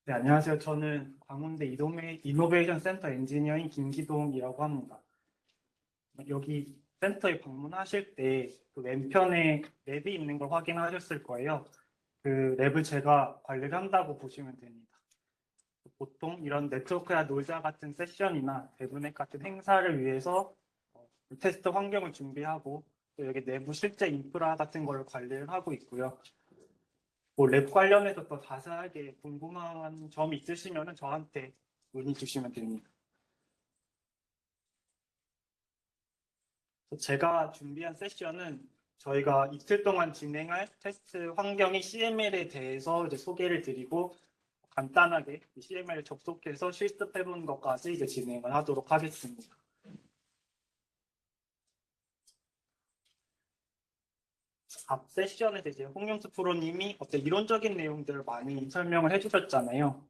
네, 안녕하세요. 저는 광운대 이노베이션 센터 엔지니어인 김기동이라고 합니다. 여기 센터에 방문하실 때 그 왼편에 랩이 있는 걸 확인하셨을 거예요. 그 랩을 제가 관리를 한다고 보시면 됩니다. 보통 이런 네트워크야 놀자 같은 세션이나 대분액 같은 행사를 위해서 테스트 환경을 준비하고 또 여기 내부 실제 인프라 같은 걸 관리를 하고 있고요. 뭐 랩 관련해서 더 자세하게 궁금한 점 있으시면 저한테 문의 주시면 됩니다. 제가 준비한 세션은 저희가 이틀 동안 진행할 테스트 환경인 CML에 대해서 이제 소개를 드리고 간단하게 CML을 접속해서 실습해본 것까지 이제 진행을 하도록 하겠습니다. 앞 세션에서 이제 홍영수 프로님이 어떤 이론적인 내용들을 많이 설명을 해주셨잖아요.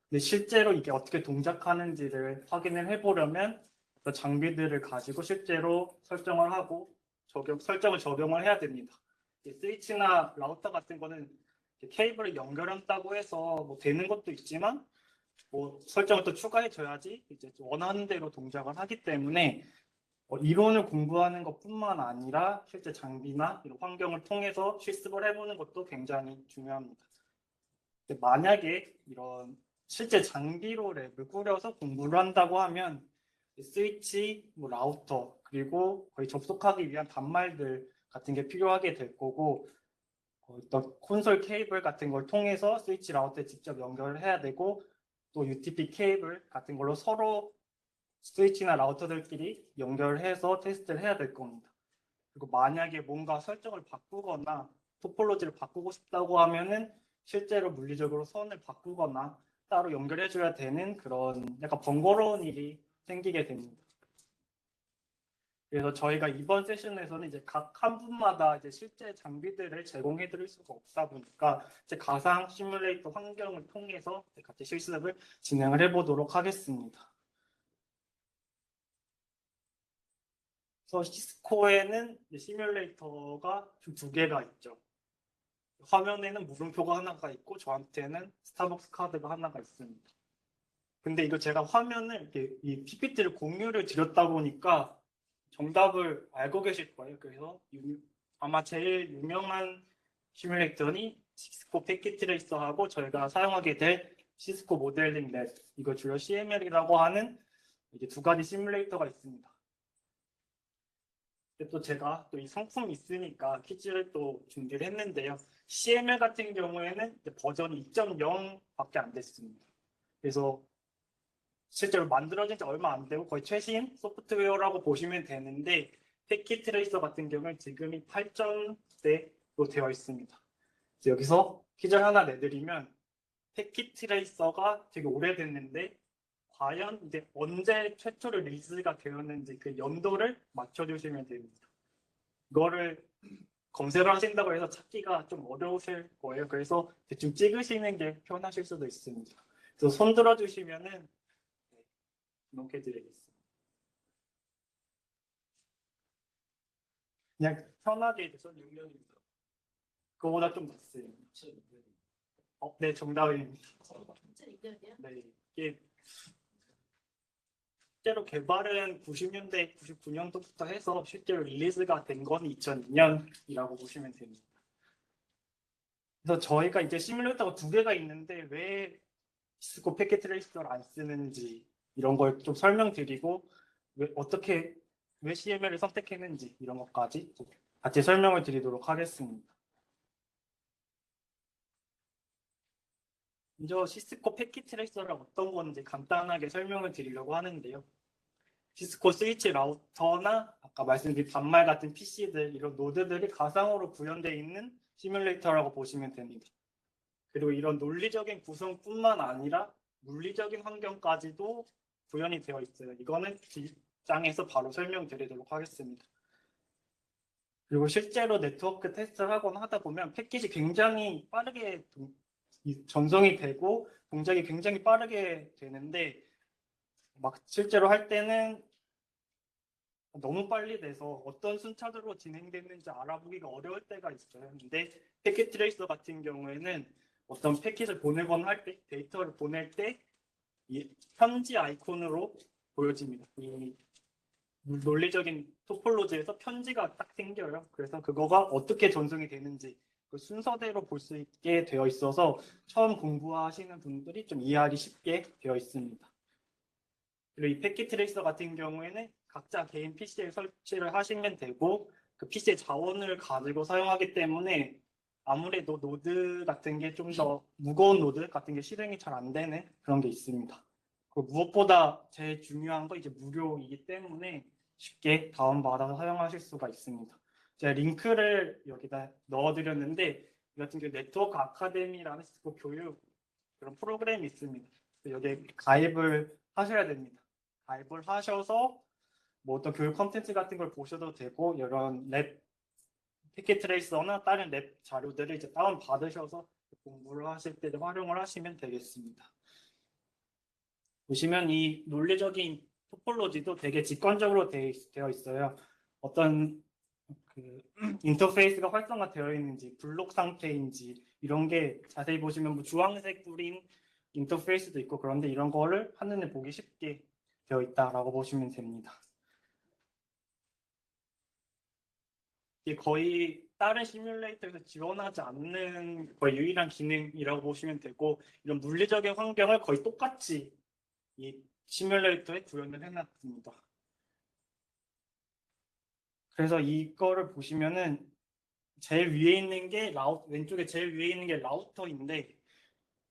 근데 실제로 이게 어떻게 동작하는지를 확인을 해보려면 어떤 장비들을 가지고 실제로 설정을 하고 설정을 적용을 해야 됩니다. 스위치나 라우터 같은 거는 케이블을 연결한다고 해서 뭐 되는 것도 있지만 뭐 설정을 또 추가해줘야지 이제 원하는 대로 동작을 하기 때문에 이론을 공부하는 것뿐만 아니라 실제 장비나 이런 환경을 통해서 실습을 해보는 것도 굉장히 중요합니다. 만약에 이런 실제 장비로 랩을 꾸려서 공부를 한다고 하면 스위치, 뭐 라우터, 그리고 거의 접속하기 위한 단말들 같은 게 필요하게 될 거고 어떤 콘솔 케이블 같은 걸 통해서 스위치 라우터에 직접 연결을 해야 되고 또 UTP 케이블 같은 걸로 서로 스위치나 라우터들끼리 연결해서 테스트를 해야 될 겁니다. 그리고 만약에 뭔가 설정을 바꾸거나 토폴로지를 바꾸고 싶다고 하면은 실제로 물리적으로 선을 바꾸거나 따로 연결해줘야 되는 그런 약간 번거로운 일이 생기게 됩니다. 그래서 저희가 이번 세션에서는 이제 각 한 분마다 이제 실제 장비들을 제공해 드릴 수가 없다 보니까 이제 가상 시뮬레이터 환경을 통해서 같이 실습을 진행을 해 보도록 하겠습니다. 그래서 시스코에는 시뮬레이터가 두 개가 있죠. 화면에는 물음표가 하나가 있고 저한테는 스타벅스 카드가 하나가 있습니다. 근데 이거 제가 화면을 이렇게 이 PPT를 공유를 드렸다 보니까 정답을 알고 계실 거예요. 그래서 아마 제일 유명한 시뮬레이터는 시스코 패킷 트레이서하고 저희가 사용하게 될 시스코 모델링 랩, 이거 줄여 CML이라고 하는 이제 두 가지 시뮬레이터가 있습니다. 근데 또 제가 또 이 상품이 있으니까 퀴즈를 또 준비를 했는데요. CML 같은 경우에는 버전이 2.0밖에 안 됐습니다. 그래서 실제로 만들어진 지 얼마 안 되고 거의 최신 소프트웨어라고 보시면 되는데 패킷 트레이서 같은 경우는 지금이 8점대로 되어 있습니다. 여기서 퀴즈 하나 내드리면 패킷 트레이서가 되게 오래됐는데 과연 이제 언제 최초로 리리즈가 되었는지 그 연도를 맞춰주시면 됩니다. 이거를 검색을 하신다고 해서 찾기가 좀 어려우실 거예요. 그래서 대충 찍으시는 게 편하실 수도 있습니다. 그래서 손 들어주시면은 등록해드리겠습니다. 그냥 편하게 이제 손 6년입니다. 그거보다 좀 낮어요. 네, 정답입니다. 네, 이게 실제로 개발은 90년대, 99년도부터 해서 실제로 릴리즈가 된 건 2002년이라고 보시면 됩니다. 그래서 저희가 이제 시뮬레이터가 두 개가 있는데 왜 시스코 패킷 트레이서를 안 쓰는지 이런 걸 좀 설명드리고 왜 CML을 선택했는지 이런 것까지 같이 설명을 드리도록 하겠습니다. 먼저 시스코 패킷 트레이서가 어떤 건지 간단하게 설명을 드리려고 하는데요. 시스코 스위치 라우터나 아까 말씀드린 단말 같은 PC들 이런 노드들이 가상으로 구현되어 있는 시뮬레이터라고 보시면 됩니다. 그리고 이런 논리적인 구성뿐만 아니라 물리적인 환경까지도 구현이 되어 있어요. 이거는 뒷장에서 바로 설명드리도록 하겠습니다. 그리고 실제로 네트워크 테스트를 하거나 하다 보면 패킷이 굉장히 빠르게 전송이 되고 동작이 굉장히 빠르게 되는데 막 실제로 할 때는 너무 빨리 돼서 어떤 순차적으로 진행됐는지 알아보기가 어려울 때가 있어요. 근데 패킷 트레이서 같은 경우에는 어떤 패킷을 보내거나 할 때, 데이터를 보낼 때 이 편지 아이콘으로 보여집니다. 이 논리적인 토폴로지에서 편지가 딱 생겨요. 그래서 그거가 어떻게 전송이 되는지 그 순서대로 볼 수 있게 되어 있어서 처음 공부하시는 분들이 좀 이해하기 쉽게 되어 있습니다. 그리고 이 패킷 트레이서 같은 경우에는 각자 개인 PC에 설치를 하시면 되고 그 PC의 자원을 가지고 사용하기 때문에 아무래도 노드 같은 게 좀 더 무거운 노드 같은 게 실행이 잘 안 되는 그런 게 있습니다. 그리고 무엇보다 제일 중요한 거 이제 무료이기 때문에 쉽게 다운받아서 사용하실 수가 있습니다. 제가 링크를 여기다 넣어드렸는데 이 같은 경우 네트워크 아카데미라는 시스코 교육 그런 프로그램이 있습니다. 여기에 가입을 하셔야 됩니다. 가입을 하셔서 뭐 어떤 교육 컨텐츠 같은 걸 보셔도 되고 이런 랩 패킷 트레이서나 다른 랩 자료들을 이제 다운 받으셔서 공부를 하실 때 활용을 하시면 되겠습니다. 보시면 이 논리적인 토폴로지도 되게 직관적으로 되어 있어요. 어떤 그 인터페이스가 활성화되어 있는지, 블록 상태인지 이런 게 자세히 보시면 뭐 주황색 뿌린 인터페이스도 있고 그런데 이런 거를 한눈에 보기 쉽게 되어 있다라고 보시면 됩니다. 이게 거의 다른 시뮬레이터에서 지원하지 않는 거의 유일한 기능이라고 보시면 되고 이런 물리적인 환경을 거의 똑같이 이 시뮬레이터에 구현을 해놨습니다. 그래서 이거를 보시면은 제일 위에 있는 게 왼쪽에 제일 위에 있는 게 라우터인데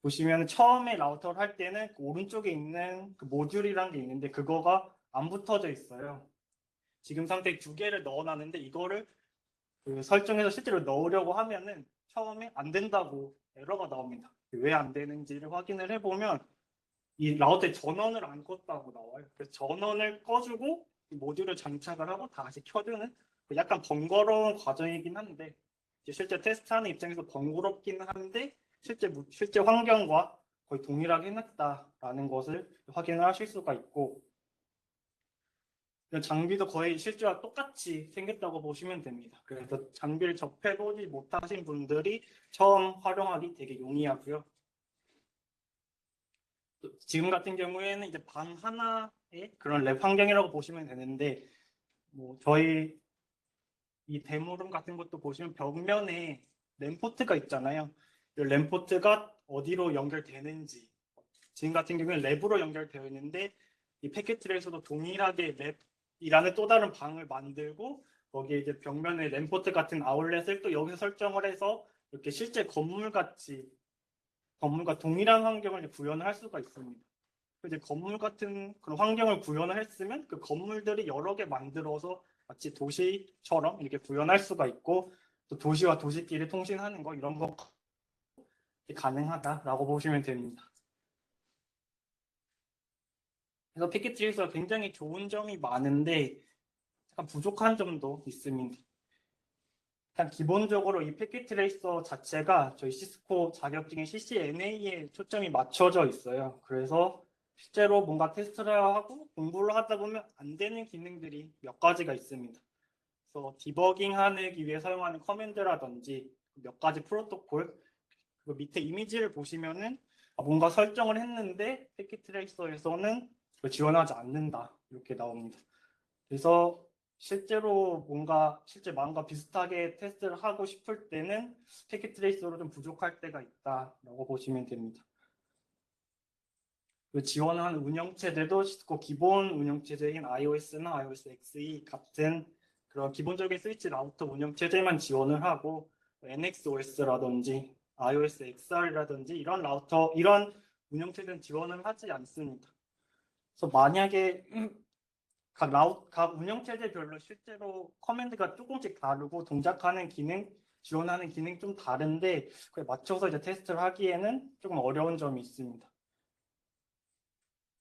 보시면 처음에 라우터를 할 때는 그 오른쪽에 있는 그 모듈이라는 게 있는데 그거가 안 붙어져 있어요. 지금 상태에 두 개를 넣어놨는데 이거를 그 설정해서 실제로 넣으려고 하면은 처음에 안 된다고 에러가 나옵니다. 왜 안 되는지를 확인을 해보면 이 라우터에 전원을 안 껐다고 나와요. 그래서 전원을 꺼주고 모듈을 장착을 하고 다시 켜주는 약간 번거로운 과정이긴 한데 실제 테스트하는 입장에서 번거롭긴 한데 실제 환경과 거의 동일하게 해놨다라는 것을 확인을 하실 수가 있고 장비도 거의 실제와 똑같이 생겼다고 보시면 됩니다. 그래서 장비를 접해보지 못하신 분들이 처음 활용하기 되게 용이하고요. 지금 같은 경우에는 이제 방 하나의 그런 랩 환경이라고 보시면 되는데 뭐 저희 이 데모룸 같은 것도 보시면 벽면에 램포트가 있잖아요. 이 램포트가 어디로 연결되는지 지금 같은 경우는 랩으로 연결되어 있는데 이 패킷트레에서도 동일하게 랩이라는 또 다른 방을 만들고 거기에 이제 벽면에 램포트 같은 아울렛을 또 여기서 설정을 해서 이렇게 실제 건물과 동일한 환경을 구현을 할 수가 있습니다. 이제 건물 같은 그런 환경을 구현을 했으면 그 건물들이 여러 개 만들어서 마치 도시처럼 이렇게 구현할 수가 있고 또 도시와 도시끼리 통신하는 거 이런 거 가능하다라고 보시면 됩니다. 그래서 패킷트레이서가 굉장히 좋은 점이 많은데 약간 부족한 점도 있습니다. 일단 기본적으로 이 패킷트레이서 자체가 저희 시스코 자격증인 CCNA에 초점이 맞춰져 있어요. 그래서 실제로 뭔가 테스트를 하고 공부를 하다 보면 안 되는 기능들이 몇 가지가 있습니다. 그래서 디버깅 하기 위해 사용하는 커맨드라든지 몇 가지 프로토콜 그 밑에 이미지를 보시면은 뭔가 설정을 했는데 패킷트레이서에서는 지원하지 않는다 이렇게 나옵니다. 그래서 실제로 실제 마음과 비슷하게 테스트를 하고 싶을 때는 패킷트레이서로 좀 부족할 때가 있다라고 보시면 됩니다. 지원하는 운영체제도 시스코 기본 운영체제인 iOS나 iOS XE 같은 그런 기본적인 스위치 라우터 운영체제만 지원을 하고 NXOS라든지 iOS XR이라든지 이런 운영체제는 지원을 하지 않습니다. 그래서 만약에 각 운영체제별로 실제로 커맨드가 조금씩 다르고 동작하는 기능, 지원하는 기능이 좀 다른데 그에 맞춰서 이제 테스트를 하기에는 조금 어려운 점이 있습니다.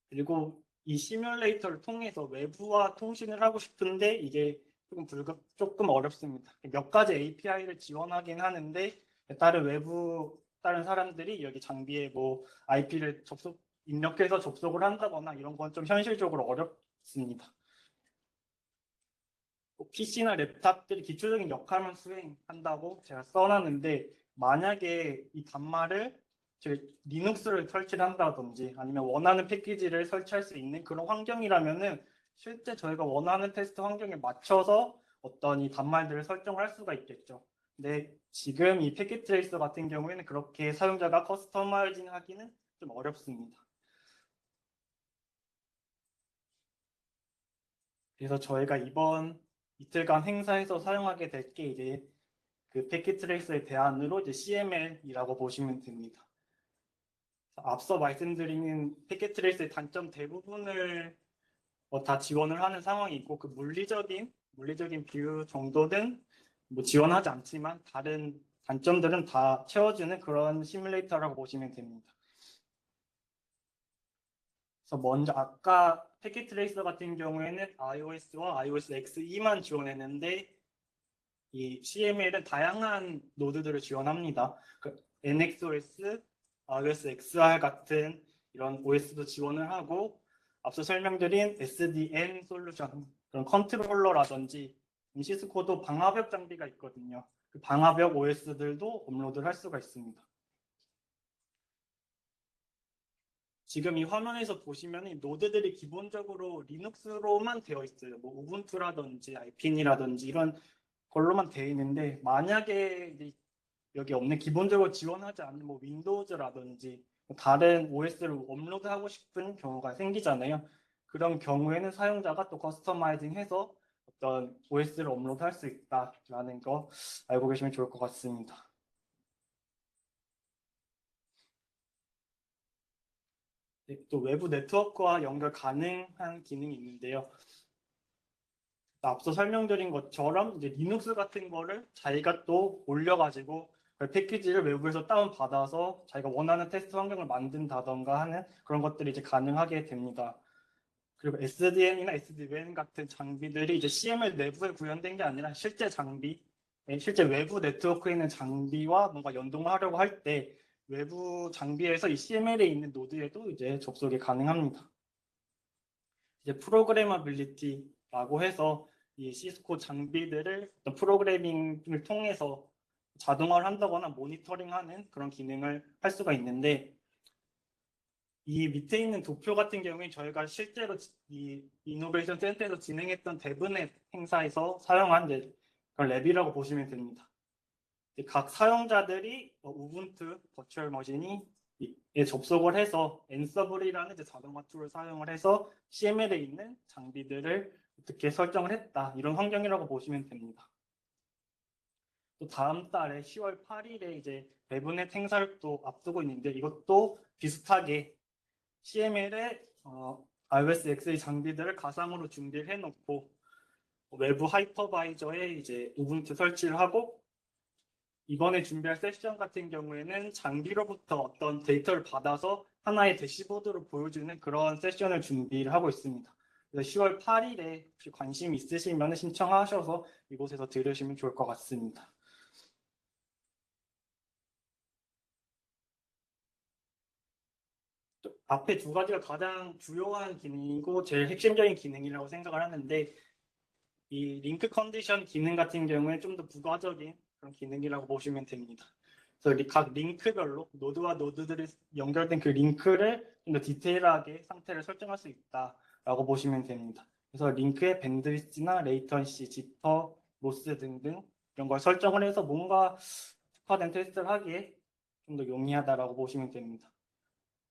그리고 이 시뮬레이터를 통해서 외부와 통신을 하고 싶은데 이게 조금 어렵습니다. 몇 가지 API를 지원하긴 하는데 다른 사람들이 여기 장비에 뭐 IP를 입력해서 접속을 한다거나 이런 건 좀 현실적으로 어렵습니다. PC나 랩탑들이 기초적인 역할만 수행한다고 제가 써놨는데 만약에 이 단말을 즉 리눅스를 설치를 한다든지 아니면 원하는 패키지를 설치할 수 있는 그런 환경이라면은 실제 저희가 원하는 테스트 환경에 맞춰서 어떤 이 단말들을 설정할 수가 있겠죠. 근데 지금 이 패킷 트레이서 같은 경우에는 그렇게 사용자가 커스터마이징 하기는 좀 어렵습니다. 그래서 저희가 이번 이틀간 행사에서 사용하게 될 게 이제 그 패킷 트레이서의 대안으로 이제 CML이라고 보시면 됩니다. 앞서 말씀드린 패킷 트레이스의 단점 대부분을 다 지원을 하는 상황이 있고 그 물리적인 비율 정도는 뭐 지원하지 않지만 다른 단점들은 다 채워주는 그런 시뮬레이터라고 보시면 됩니다. 그래서 먼저 아까 패킷 트레이서 같은 경우에는 iOS와 iOS XE만 지원했는데 이 CML은 다양한 노드들을 지원합니다. 그 NXOS, iOS XR 같은 이런 OS도 지원을 하고 앞서 설명드린 SDN 솔루션, 그런 컨트롤러라든지 시스코도 방화벽 장비가 있거든요. 그 방화벽 OS들도 업로드를 할 수가 있습니다. 지금 이 화면에서 보시면 이 노드들이 기본적으로 리눅스로만 되어 있어요. 뭐 우분투라든지 알핀이라든지 이런 걸로만 되어 있는데 만약에 여기 없는 기본적으로 지원하지 않는 뭐 윈도우즈라든지 다른 OS를 업로드하고 싶은 경우가 생기잖아요. 그런 경우에는 사용자가 또 커스터마이징해서 어떤 OS를 업로드할 수 있다라는 거 알고 계시면 좋을 것 같습니다. 네, 또 외부 네트워크와 연결 가능한 기능이 있는데요. 앞서 설명드린 것처럼 이제 리눅스 같은 거를 자기가 또 올려가지고 그 패키지를 외부에서 다운받아서 자기가 원하는 테스트 환경을 만든다던가 하는 그런 것들이 이제 가능하게 됩니다. 그리고 SDN이나 SDWAN 같은 장비들이 이제 CML 내부에 구현된 게 아니라 실제 장비, 실제 외부 네트워크에 있는 장비와 뭔가 연동을 하려고 할 때 외부 장비에서 이 CML에 있는 노드에도 이제 접속이 가능합니다. 이제 프로그래머빌리티라고 해서 이 시스코 장비들을 어떤 프로그래밍을 통해서 자동화를 한다거나 모니터링하는 그런 기능을 할 수가 있는데 이 밑에 있는 도표 같은 경우에 저희가 실제로 이 이노베이션 센터에서 진행했던 데브넷 행사에서 사용한 그런 랩이라고 보시면 됩니다. 각 사용자들이 우분투 버추얼 머신이 접속을 해서 엔서블이라는 자동화 툴을 사용을 해서 CML에 있는 장비들을 어떻게 설정을 했다 이런 환경이라고 보시면 됩니다. 또 다음 달에 10월 8일에 이제 데브넷 행사를 또 앞두고 있는데 이것도 비슷하게 CML에 iOS X의 장비들을 가상으로 준비를 해놓고 외부 하이퍼바이저에 이제 우분투 설치를 하고 이번에 준비할 세션 같은 경우에는 장비로부터 어떤 데이터를 받아서 하나의 대시보드로 보여주는 그런 세션을 준비를 하고 있습니다. 그래서 10월 8일에 혹시 관심 있으시면 신청하셔서 이곳에서 들으시면 좋을 것 같습니다. 앞에 두 가지가 가장 주요한 기능이고 제일 핵심적인 기능이라고 생각을 하는데 이 링크 컨디션 기능 같은 경우에 좀 더 부가적인 그런 기능이라고 보시면 됩니다. 그래서 각 링크별로 노드와 노드들이 연결된 그 링크를 좀 더 디테일하게 상태를 설정할 수 있다라고 보시면 됩니다. 그래서 링크의 밴드위스나 레이턴시, 지터, 로스 등등 이런 걸 설정을 해서 뭔가 특화된 테스트를 하기에 좀 더 용이하다라고 보시면 됩니다.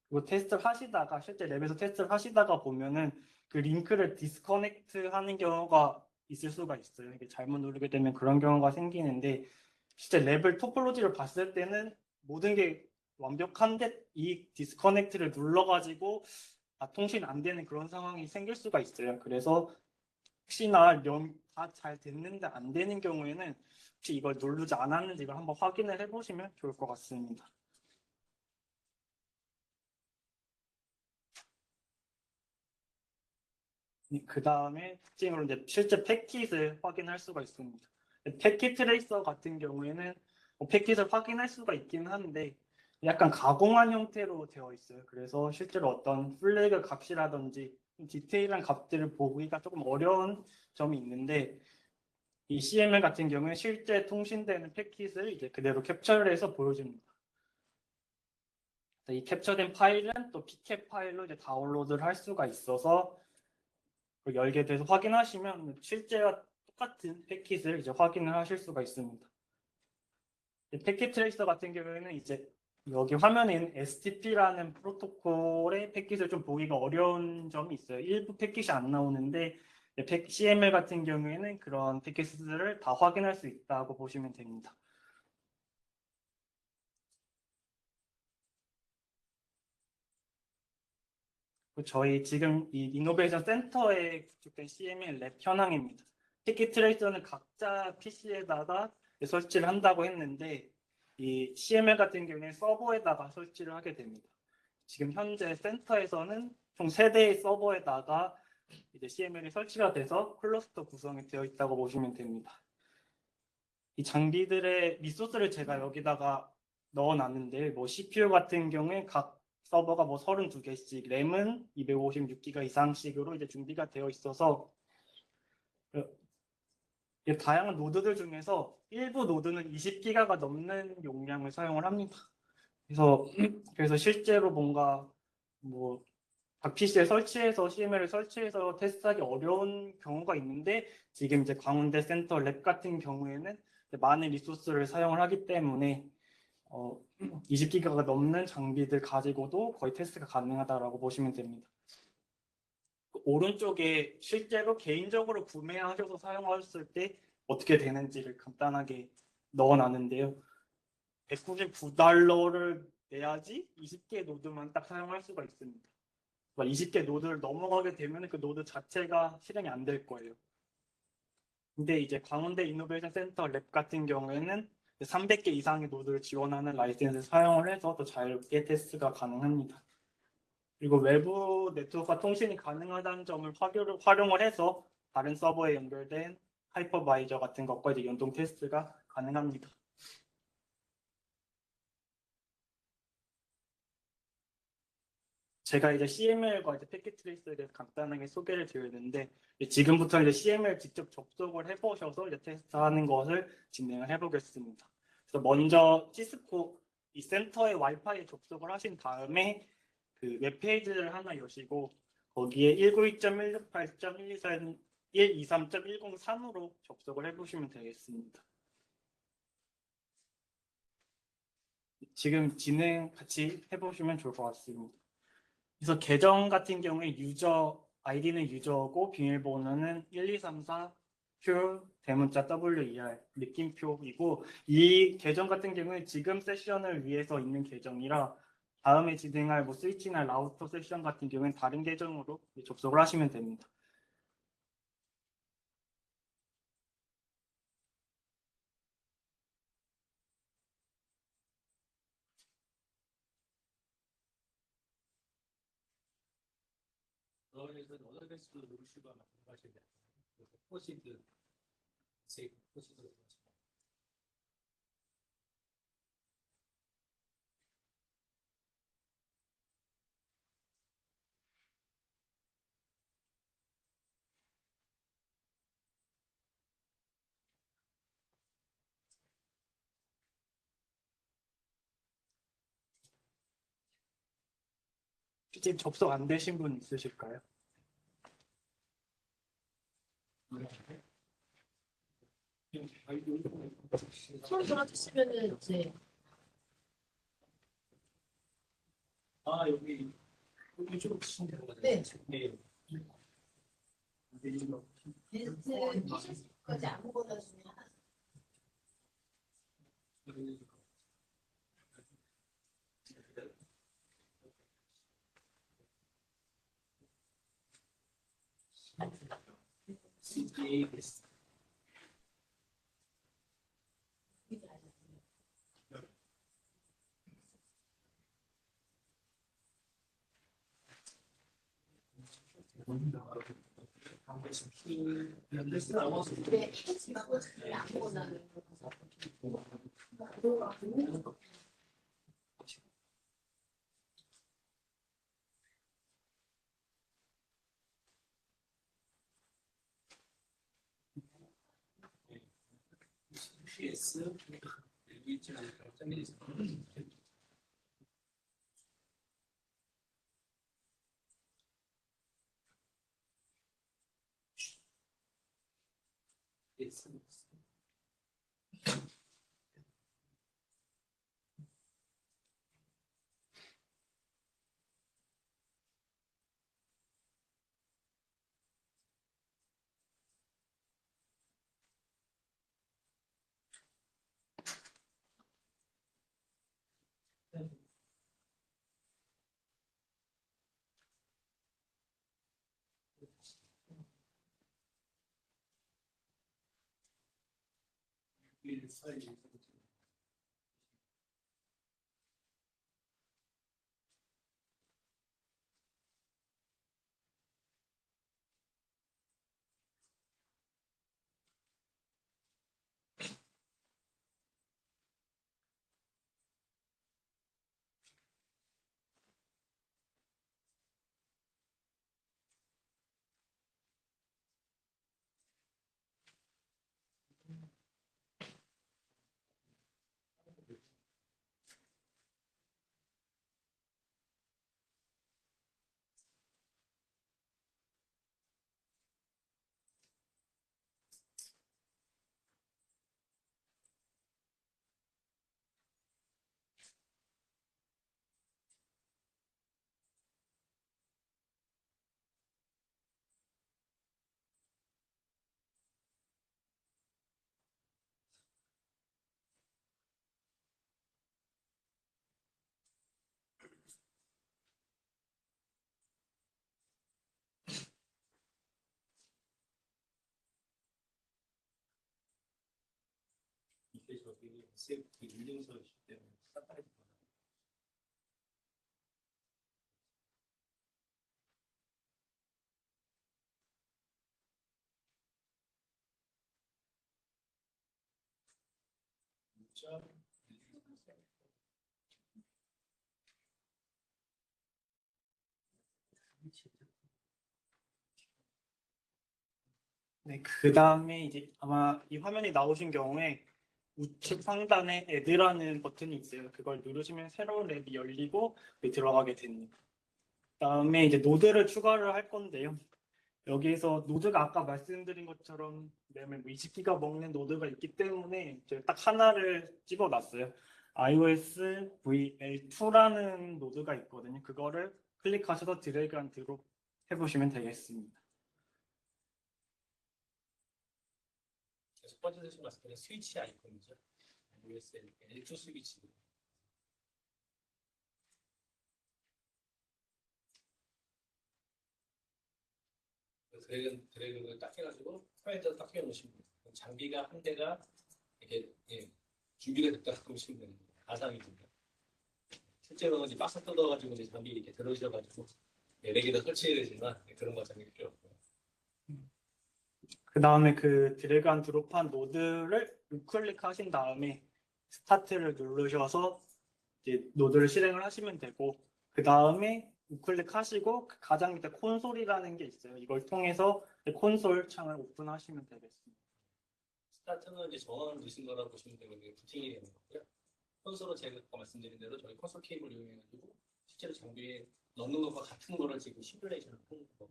그리고 테스트를 하시다가 실제 랩에서 테스트를 하시다가 보면은 그 링크를 디스커넥트 하는 경우가 있을 수가 있어요. 이게 잘못 누르게 되면 그런 경우가 생기는데 실제 랩을 토폴로지를 봤을 때는 모든 게 완벽한데 이 디스커넥트를 눌러가지고 통신 안 되는 그런 상황이 생길 수가 있어요. 그래서 혹시나 다 잘 됐는데 안 되는 경우에는 혹시 이걸 누르지 않았는지 이걸 한번 확인을 해보시면 좋을 것 같습니다. 그 다음에 특징으로 이제 실제 패킷을 확인할 수가 있습니다. 패킷 트레이서 같은 경우에는 패킷을 확인할 수가 있긴 한데 약간 가공한 형태로 되어 있어요. 그래서 실제로 어떤 플래그 값이라든지 디테일한 값들을 보기가 조금 어려운 점이 있는데 이 CML 같은 경우에 실제 통신되는 패킷을 이제 그대로 캡처를 해서 보여줍니다. 이 캡처된 파일은 또 pcat 파일로 이제 다운로드를 할 수가 있어서 열게 돼서 확인하시면 실제와 똑같은 패킷을 이제 확인을 하실 수가 있습니다. 패킷 트레이서 같은 경우에는 이제 여기 화면에 있는 STP라는 프로토콜의 패킷을 좀 보기가 어려운 점이 있어요. 일부 패킷이 안 나오는데 CML 같은 경우에는 그런 패킷들을 다 확인할 수 있다고 보시면 됩니다. 저희 지금 이 이노베이션 센터에 구축된 CML 랩 현황입니다. 패킷 트레이서는 각자 PC에다가 설치를 한다고 했는데 이 CML 같은 경우에는 서버에다가 설치를 하게 됩니다. 지금 현재 센터에서는 총 3대의 서버에다가 이제 CML이 설치가 돼서 클러스터 구성이 되어 있다고 보시면 됩니다. 이 장비들의 리소스를 제가 여기다가 넣어놨는데 뭐 CPU 같은 경우에 각 서버가 뭐 32개씩, 램은 256기가 이상씩으로 이제 준비가 되어 있어서 다양한 노드들 중에서 일부 노드는 20기가가 넘는 용량을 사용을 합니다. 그래서 실제로 뭔가 뭐 각 PC에 설치해서 CML을 설치해서 테스트하기 어려운 경우가 있는데 지금 이제 광운대 센터 랩 같은 경우에는 많은 리소스를 사용을 하기 때문에 20기가가 넘는 장비들 가지고도 거의 테스트가 가능하다라고 보시면 됩니다. 오른쪽에 실제로 개인적으로 구매하셔서 사용하셨을 때 어떻게 되는지를 간단하게 넣어놨는데요. $199를 내야지 20개 노드만 딱 사용할 수가 있습니다. 20개 노드를 넘어가게 되면 그 노드 자체가 실행이 안 될 거예요. 근데 이제 광운대 이노베이션 센터 랩 같은 경우에는 300개 이상의 노드를 지원하는 라이센스를 사용을 해서 더 자유롭게 테스트가 가능합니다. 그리고 외부 네트워크와 통신이 가능하다는 점을 활용을 해서 다른 서버에 연결된 하이퍼바이저 같은 것과 이제 연동 테스트가 가능합니다. 제가 이제 CML과 이제 패킷 트레이서에 대해서 간단하게 소개를 드렸는데 지금부터 이제 CML 직접 접속을 해보셔서 이제 테스트하는 것을 진행을 해보겠습니다. 그래서 먼저 시스코 이 센터의 와이파이에 접속을 하신 다음에 그 웹페이지를 하나 여시고 거기에 192.168.123.103으로 접속을 해보시면 되겠습니다. 지금 진행 같이 해보시면 좋을 것 같습니다. 그래서 계정 같은 경우에 유저 아이디는 유저고 비밀번호는 1234 표 대문자 WER 느낌표이고 이 계정 같은 경우에 지금 세션을 위해서 있는 계정이라 다음에 진행할 뭐 스위치나 라우터 세션 같은 경우에는 다른 계정으로 접속을 하시면 됩니다. 지금 접속 안 되신 분 있으실까요? 손 돌아주시면은 이제 여기 좀 치시면 되는 거죠? 네. 네. 리스트까지 아무거나 중에 하나. 네, 아무거나. PS 이게 저기 SF 윤정서 있을 때는 싹다리 진짜 네, 그 다음에 이제 아마 이 화면이 나오신 경우에 우측 상단에 Add라는 버튼이 있어요. 그걸 누르시면 새로운 랩이 열리고 들어가게 됩니다. 그다음에 이제 노드를 추가를 할 건데요. 여기에서 노드가 아까 말씀드린 것처럼 램을 20기가 먹는 노드가 있기 때문에 이제 딱 하나를 집어놨어요. iOS VL2라는 노드가 있거든요. 그거를 클릭하셔서 드래그 앤 드롭 해보시면 되겠습니다. 첫 번째 세션 봤을 때는 스위치 아이콘이죠. USB L2 스위치. 드래그를 딱 해가지고 파일에다 딱 해놓으시면 돼요. 장비가 한 대가 이렇게 준비가 됐다 보시면 됩니다. 가상입니다. 실제로는 이제 박스 뜯어가지고 이제 장비 이렇게 들어오셔가지고 렉에다 설치해야 되지만 그런 거 장비 필요 없고요. 그 다음에 그 드래그 앤 드롭한 노드를 우클릭하신 다음에 스타트를 누르셔서 이제 노드를 실행을 하시면 되고, 그 다음에 우클릭하시고 그 가장 밑에 콘솔이라는 게 있어요. 이걸 통해서 콘솔 창을 오픈하시면 되겠습니다. 스타트는 이제 전원을 넣으신 거라고 보시면 되는데 부팅이 되는 거고요. 콘솔은 제가 아까 말씀드린 대로 저희 콘솔 케이블 이용해가지고 실제로 장비에 넣는 것과 같은 거를 지금 시뮬레이션을 하는 거고.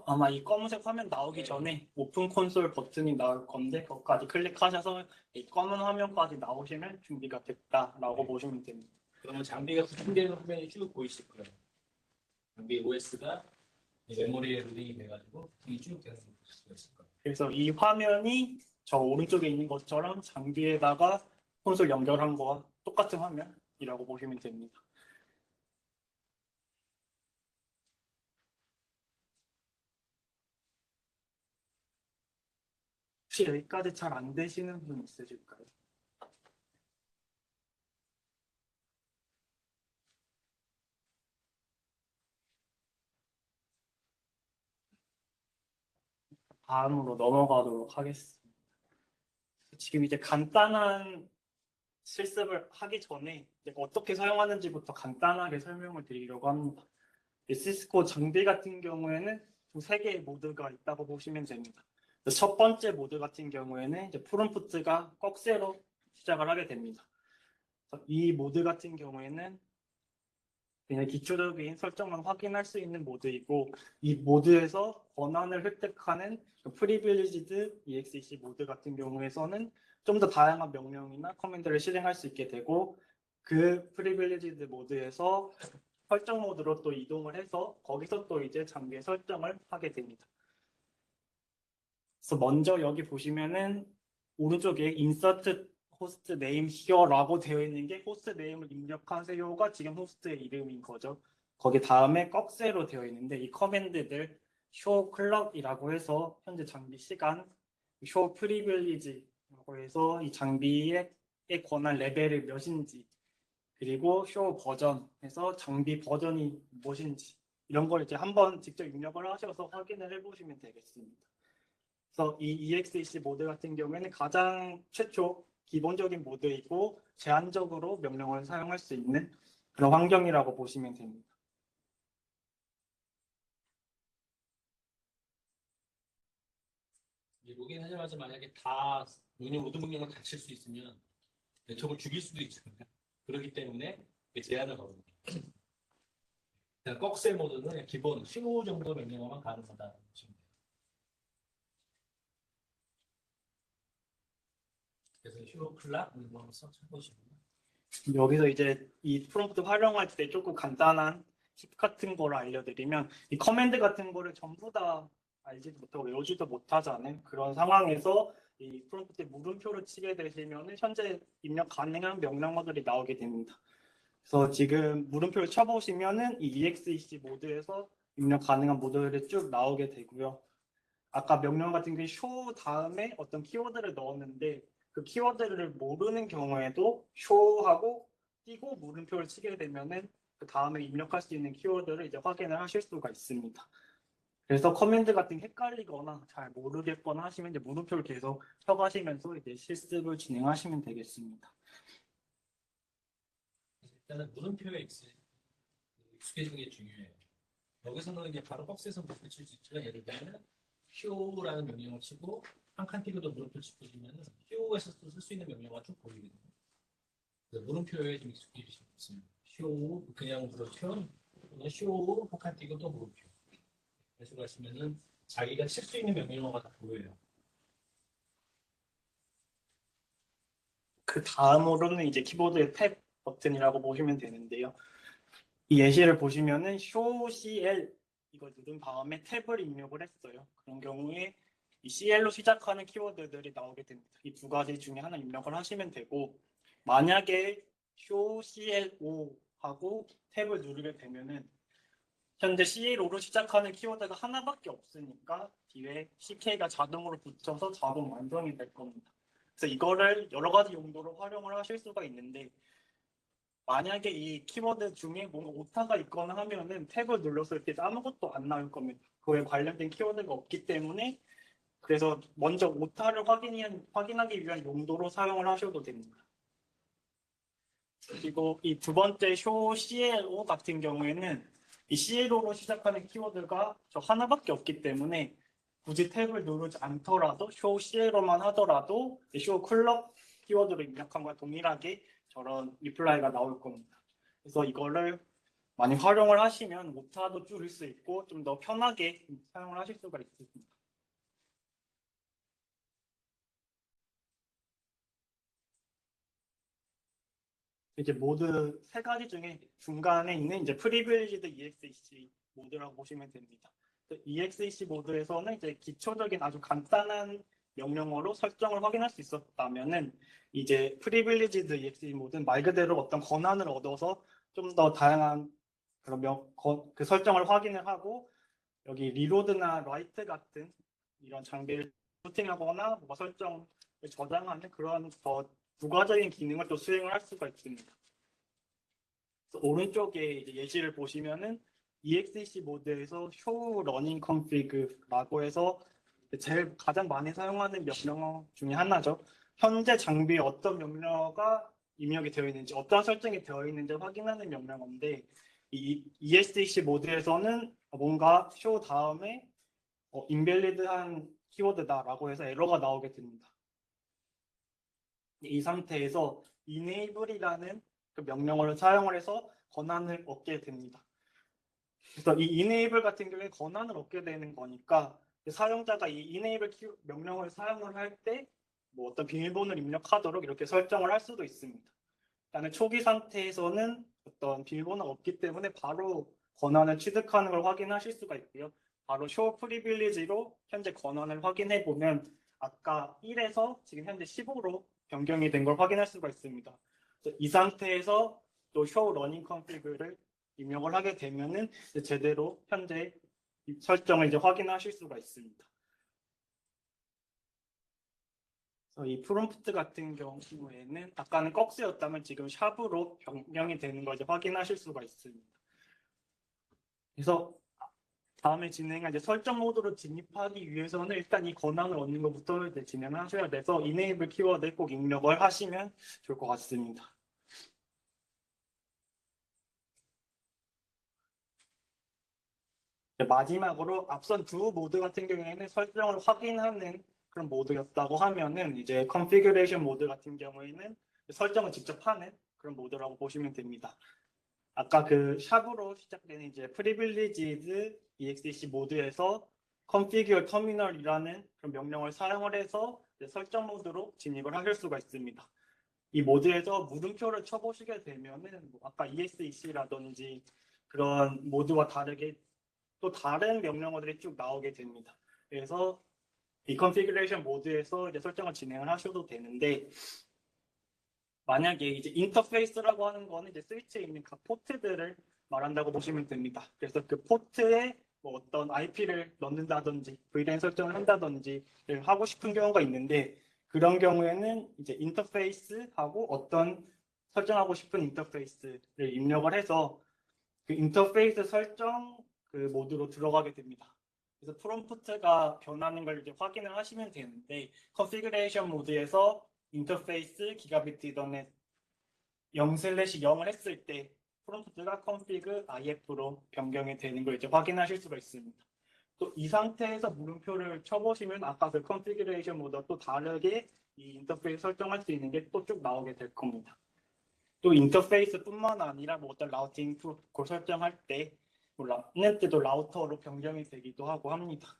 아마 이 검은색 화면 나오기 네. 전에 오픈 콘솔 버튼이 나올 건데 그것까지 클릭하셔서 이 검은 화면까지 나오시면 준비가 됐다라고 네. 보시면 됩니다. 그러면 장비가 부팅되는 화면이 쭉 보이실 거예요. 장비 OS가 메모리에 로딩이 돼가지고 부팅이 쭉 되는 걸 보실 수가 있을 거예요. 그래서 이 화면이 저 오른쪽에 있는 것처럼 장비에다가 콘솔 연결한 거와 똑같은 화면이라고 보시면 됩니다. 혹시 여기까지 잘 안 되시는 분 있으실까요? 다음으로 넘어가도록 하겠습니다. 지금 이제 간단한 실습을 하기 전에 이제 어떻게 사용하는지부터 간단하게 설명을 드리려고 합니다. 시스코 장비 같은 경우에는 총 3개의 모드가 있다고 보시면 됩니다. 첫 번째 모드 같은 경우에는 이제 프롬프트가 꺽쇠로 시작을 하게 됩니다. 이 모드 같은 경우에는 그냥 기초적인 설정만 확인할 수 있는 모드이고 이 모드에서 권한을 획득하는 프리빌리지드 EXEC 모드 같은 경우에서는 좀 더 다양한 명령이나 커맨드를 실행할 수 있게 되고 그 프리빌리지드 모드에서 설정 모드로 또 이동을 해서 거기서 또 이제 장비의 설정을 하게 됩니다. 그래서 먼저 여기 보시면은 오른쪽에 insert host name here라고 되어 있는 게 호스트 네임을 입력하세요가 지금 호스트의 이름인 거죠. 거기 다음에 꺽쇠로 되어 있는데 이 커맨드들 show clock이라고 해서 현재 장비 시간, show privilege라고 해서 이 장비의 권한 레벨이 몇인지, 그리고 show 버전에서 장비 버전이 무엇인지 이런 걸 이제 한번 직접 입력을 하셔서 확인을 해보시면 되겠습니다. 그래서 이 EXEC 모드 같은 경우에는 가장 최초 기본적인 모드이고 제한적으로 명령을 사용할 수 있는 그런 환경이라고 보시면 됩니다. 로그인하자마자 만약에 다 모든 명령을 갇힐 수 있으면 네트워크를 죽일 수도 있잖아요. 그렇기 때문에 제한을 걸어요. 꺽쇠 모드는 기본 15 정도 명령어만 가능하다. 그래서 쇼 클락 한번 써보시면 여기서 이제 이 프롬프트 활용할 때 조금 간단한 팁 같은 거를 알려드리면 이 커맨드 같은 거를 전부 다 알지도 못하고 외우지도 못하잖아요. 그런 상황에서 이 프롬프트에 물음표를 치게 되시면 현재 입력 가능한 명령어들이 나오게 됩니다. 그래서 지금 물음표를 쳐보시면은 이 EXEC 모드에서 입력 가능한 모드들이 쭉 나오게 되고요. 아까 명령 같은 경우에 show 다음에 어떤 키워드를 넣었는데 그 키워드를 모르는 경우에도 show하고 띄고 물음표를 치게 되면은 그 다음에 입력할 수 있는 키워드를 이제 확인을 하실 수가 있습니다. 그래서 커맨드 같은 게 헷갈리거나 잘 모르겠거나 하시면 이제 물음표를 계속 쳐가시면서 이제 실습을 진행하시면 되겠습니다. 일단은 물음표에 익숙해지는 게 중요해요. 여기서는 이제 바로 박스에서 물음표 칠 수 있지만 예를 들면 show라는 명령을 치고 한 칸 띄고도 물음표 치고 있으면 show에서 쓸 수 있는 명령어가 쭉 보이거든요. 물음표에 좀 익숙해지시면 있습니다. show 그냥 물음표, show 한 칸 띄고 또 물음표. 그래서 하시면은 자기가 칠 수 있는 명령어가 다 보여요. 그 다음으로는 이제 키보드의 탭 버튼이라고 보시면 되는데요. 이 예시를 보시면은 show CL 이걸 누른 다음에 탭을 입력을 했어요. 그런 경우에 이 CL로 시작하는 키워드들이 나오게 됩니다. 이 두 가지 중에 하나 입력을 하시면 되고 만약에 show CL5 하고 탭을 누르게 되면은 현재 CL5로 시작하는 키워드가 하나밖에 없으니까 뒤에 CK가 자동으로 붙여서 자동 완성이 될 겁니다. 그래서 이거를 여러 가지 용도로 활용을 하실 수가 있는데 만약에 이 키워드 중에 뭔가 오타가 있거나 하면은 탭을 눌렀을 때 아무것도 안 나올 겁니다. 그거에 관련된 키워드가 없기 때문에 그래서 먼저 오타를 확인하기 위한 용도로 사용을 하셔도 됩니다. 그리고 이 두 번째 show CLO 같은 경우에는 이 CLO로 시작하는 키워드가 저 하나밖에 없기 때문에 굳이 탭을 누르지 않더라도 show CLO만 하더라도 show clock 키워드로 입력한 거와 동일하게 저런 리플라이가 나올 겁니다. 그래서 이거를 많이 활용을 하시면 오타도 줄일 수 있고 좀 더 편하게 사용을 하실 수가 있습니다. 이제 모드 세 가지 중에 중간에 있는 이제 프리빌리지드 EXEC 모드라고 보시면 됩니다. EXEC 모드에서는 이제 기초적인 아주 간단한 명령어로 설정을 확인할 수 있었다면은 이제 프리빌리지드 EXEC 모드는 말 그대로 어떤 권한을 얻어서 좀 더 다양한 그런 그 설정을 확인을 하고 여기 리로드나 라이트 같은 이런 장비를 루팅하거나 뭐 설정을 저장하는 그런 더 부가적인 기능을 또 수행을 할 수가 있습니다. 오른쪽에 이제 예시를 보시면은 EXEC 모드에서 show running config라고 해서 제일 가장 많이 사용하는 명령어 중에 하나죠. 현재 장비에 어떤 명령어가 입력이 되어 있는지, 어떤 설정이 되어 있는지 확인하는 명령어인데 이 EXEC 모드에서는 뭔가 show 다음에 invalid한 키워드다라고 해서 에러가 나오게 됩니다. 이 상태에서 enable이라는 그 명령어를 사용을 해서 권한을 얻게 됩니다. 그래서 이 enable 같은 경우에 권한을 얻게 되는 거니까 사용자가 이 enable 명령을 사용을 할 때 뭐 어떤 비밀번호를 입력하도록 이렇게 설정을 할 수도 있습니다. 일단은 초기 상태에서는 어떤 비밀번호가 없기 때문에 바로 권한을 취득하는 걸 확인하실 수가 있고요. 바로 show privilege로 현재 권한을 확인해 보면 아까 1에서 지금 현재 15로 변경이 된 걸 확인할 수가 있습니다. 이 상태에서 또 show running config를 입력을 하게 되면은 제대로 현재 설정을 이제 확인하실 수가 있습니다. 그래서 이 프롬프트 같은 경우에는 아까는 꺽쇠였다면 지금 샵으로 변경이 되는 걸 이제 확인하실 수가 있습니다. 그래서 다음에 진행할 이제 설정 모드로 진입하기 위해서는 일단 이 권한을 얻는 것부터 이제 진행하셔야 돼서 enable 키워드에 꼭 입력을 하시면 좋을 것 같습니다. 마지막으로 앞선 두 모드 같은 경우에는 설정을 확인하는 그런 모드였다고 하면은 이제 configuration 모드 같은 경우에는 설정을 직접 하는 그런 모드라고 보시면 됩니다. 아까 그 샵으로 시작되는 이제 privileged exec 모드에서 configure terminal이라는 그런 명령을 사용을 해서 설정 모드로 진입을 하실 수가 있습니다. 이 모드에서 물음표를 쳐보시게 되면은 뭐 아까 exec라든지 그런 모드와 다르게 또 다른 명령어들이 쭉 나오게 됩니다. 그래서 이 컨피그레이션 모드에서 이제 설정을 진행을 하셔도 되는데 만약에 이제 인터페이스라고 하는 거는 이제 스위치에 있는 각 포트들을 말한다고 보시면 됩니다. 그래서 그 포트에 뭐 어떤 IP를 넣는다든지 VLAN 설정을 한다든지 하고 싶은 경우가 있는데 그런 경우에는 이제 인터페이스하고 어떤 설정하고 싶은 인터페이스를 입력을 해서 그 인터페이스 설정 그 모드로 들어가게 됩니다. 그래서 프롬프트가 변하는 걸 이제 확인을 하시면 되는데 컨피그레이션 모드에서 인터페이스 기가비트 이더넷 0/0을 했을 때 프롬프트가 config if로 변경이 되는 걸 이제 확인하실 수가 있습니다. 또 이 상태에서 물음표를 쳐보시면 아까 그 컨피그레이션 모드와 또 다르게 이 인터페이스 설정할 수 있는 게 또 쭉 나오게 될 겁니다. 또 인터페이스뿐만 아니라 뭐 어떤 라우팅 프로토콜 설정할 때 때도 라우터로 변경이 되기도 하고 합니다.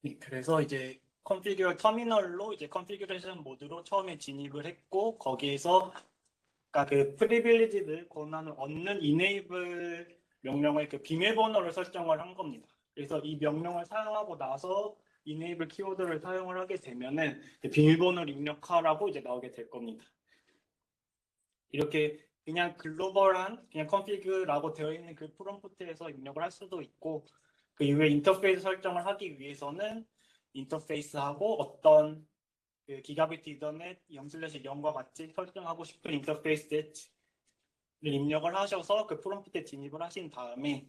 네, 그래서 이제 컨피규어 터미널로 이제 컨피규레이션 모드로 처음에 진입을 했고 거기에서 아까 그 프리빌리지드 권한을 얻는 enable 명령의 그 비밀번호를 설정을 한 겁니다. 그래서 이 명령을 사용하고 나서 enable 키워드를 사용을 하게 되면은 비밀번호를 입력하라고 이제 나오게 될 겁니다. 이렇게 그냥 글로벌한 그냥 config라고 되어 있는 그 프롬프트에서 입력을 할 수도 있고 그 이후에 인터페이스 설정을 하기 위해서는 인터페이스하고 어떤 그 기가비트 이더넷 0/0과 같이 설정하고 싶은 인터페이스를 입력을 하셔서 그 프롬프트에 진입을 하신 다음에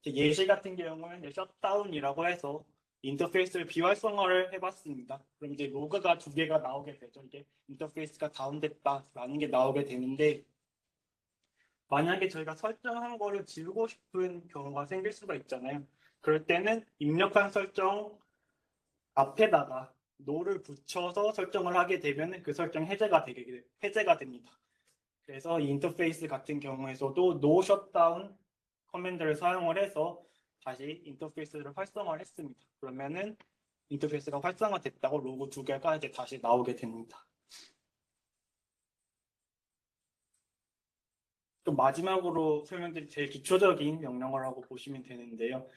예시 같은 경우는 셧다운이라고 해서 인터페이스를 비활성화를 해봤습니다. 그럼 이제 로그가 2개가 나오게 되죠. 이게 인터페이스가 다운됐다라는 게 나오게 되는데 만약에 저희가 설정한 거를 지우고 싶은 경우가 생길 수가 있잖아요. 그럴 때는 입력한 설정 앞에다가 no를 붙여서 설정을 하게 되면 그 설정 해제가 됩니다. 그래서 이 인터페이스 같은 경우에서도 no shutdown 커맨드를 사용을 해서 다시 인터페이스를 활성화를 했습니다. 그러면은 인터페이스가 활성화됐다고 로고 2개가 이제 다시 나오게 됩니다. 또 마지막으로 설명드린 제일 기초적인 명령어라고 보시면 되는데요.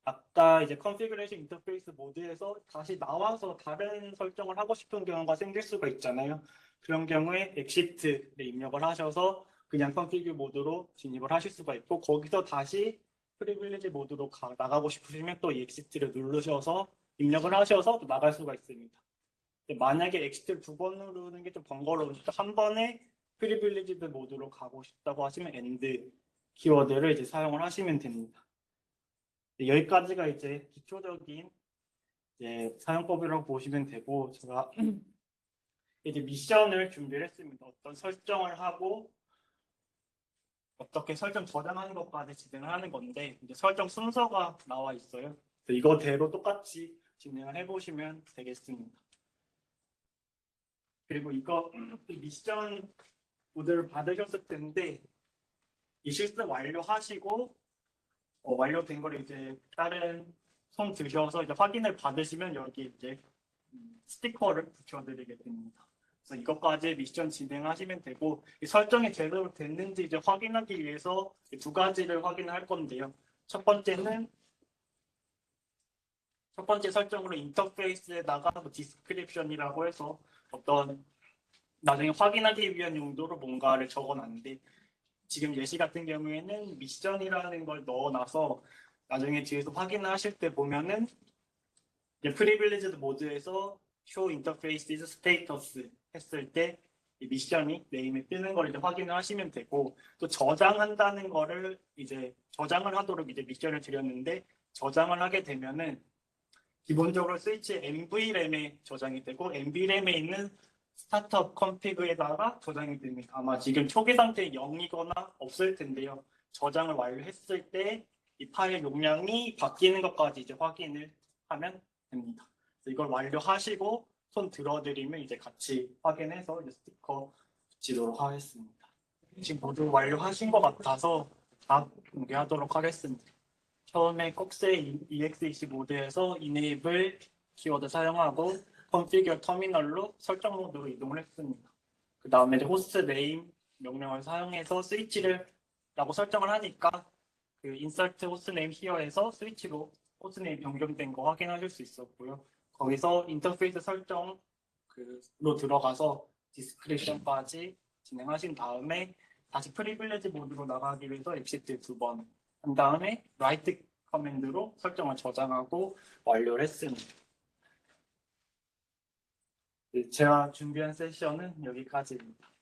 아까 이제 컨피그레이션 인터페이스 모드에서 다시 나와서 다른 설정을 하고 싶은 경우가 생길 수가 있잖아요. 그런 경우에 exit를 입력을 하셔서 그냥 컨피그 모드로 진입을 하실 수가 있고 거기서 다시 프리빌리지 모드로 나가고 싶으시면 또 이 exit를 누르셔서 입력을 하셔서 또 나갈 수가 있습니다. 만약에 exit를 2번 누르는 게 좀 번거로우니까 한 번에 프리빌리지드 모드로 가고 싶다고 하시면 end 키워드를 이제 사용을 하시면 됩니다. 여기까지가 이제 기초적인 이제 사용법이라고 보시면 되고 제가 이제 미션을 준비를 했습니다. 어떤 설정을 하고 어떻게 설정 저장하는 것까지 진행을 하는 건데 이제 설정 순서가 나와 있어요. 이거대로 똑같이 진행을 해보시면 되겠습니다. 그리고 이거 미션 모드를 받으셨을 텐데 이 실습 완료하시고 완료된 걸 이제 다른 손 드셔서 이제 확인을 받으시면 여기 이제 스티커를 붙여드리게 됩니다. 그래서 이것까지 미션 진행하시면 되고 이 설정이 제대로 됐는지 이제 확인하기 위해서 두 가지를 확인할 건데요. 첫 번째 설정으로 인터페이스에다가 디스크립션이라고 해서 어떤 나중에 확인하기 위한 용도로 뭔가를 적어놨는데 지금 예시 같은 경우에는 미션이라는 걸 넣어놔서 나중에 뒤에서 확인하실 때 보면은 프리빌리지드 모드에서 show interfaces status 했을 때 이 미션이 네임에 뜨는 걸 이제 확인을 하시면 되고 또 저장한다는 거를 이제 저장을 하도록 이제 미션을 드렸는데 저장을 하게 되면은 기본적으로 스위치 NVRAM에 저장이 되고 NVRAM에 있는 스타트업 컴피그에다가 저장이 됩니다. 아마 지금 초기 상태에 0이거나 없을 텐데요. 저장을 완료했을 때 이 파일 용량이 바뀌는 것까지 이제 확인을 하면 됩니다. 이걸 완료하시고 손 들어드리면 이제 같이 확인해서 이제 스티커 붙이도록 하겠습니다. 지금 모두 완료하신 것 같아서 다 공개하도록 하겠습니다. 처음에 꺽쇠 EX20 모드에서 enable 키워드 사용하고 configure 터미널로 설정 모드로 이동을 했습니다. 그 다음에 이제 호스트 네임 명령을 사용해서 스위치를 라고 설정을 하니까 그 insert host name here에서 스위치로 호스트 네임 변경된 거 확인하실 수 있었고요. 거기서 인터페이스 설정로 들어가서 디스크립션까지 진행하신 다음에 다시 프리빌리지 모드로 나가기 위해서 exit 2번 한 다음에 write 커맨드로 설정을 저장하고 완료를 했습니다. 제가 준비한 세션은 여기까지입니다.